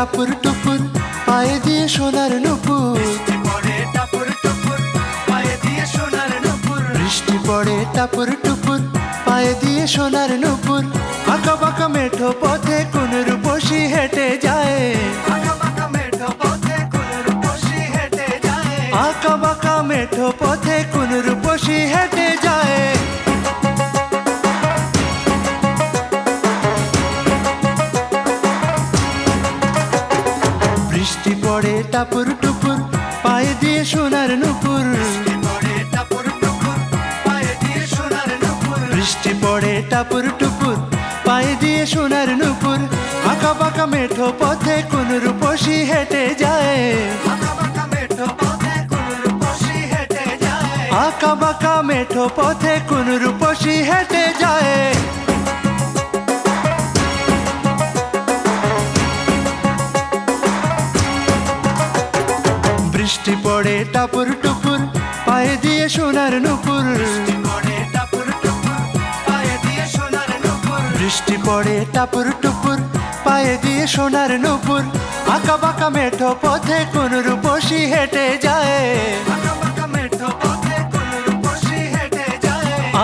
টাপুর টুপুর পায়ে দিয়ে সোনার নুপুর। বৃষ্টি পড়ে টাপুর টুপুর পায়ে দিয়ে সোনার নুপুর। আঁকা বাঁকা মেঠো পথে কোন রূপসী হেঁটে যায়। আঁকা বাঁকা মেঠো পথে কোন রূপসী হেঁটে যায়। বৃষ্টি পড়ে টাপুর টুপুর পায়ে দিয়ে সোনার নুপুর। বৃষ্টি পড়ে টাপুর টুপুর পায়ে দিয়ে সোনার নুপুর। আঁকা বাঁকা মেঠো পথে কোন রূপসী হেঁটে যায়। আঁকা বাঁকা মেঠো পথে কোন রূপসী হেঁটে যায়। বৃষ্টি পড়ে টাপুর টুপুর পায়ে দিয়ে সোনার নুপুর। বৃষ্টি পড়ে টাপুর টুপুর পায়ে দিয়ে সোনার নুপুর। আঁকা বাঁকা মেঠো পথে কোন রূপসী হেঁটে যায়।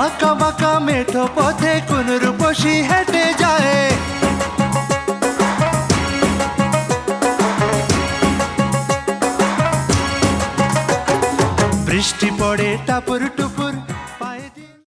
আঁকা বাঁকা মেঠো পথে কোন রূপসী হেঁটে যায়। বৃষ্টি পড়ে টাপুর টুপুর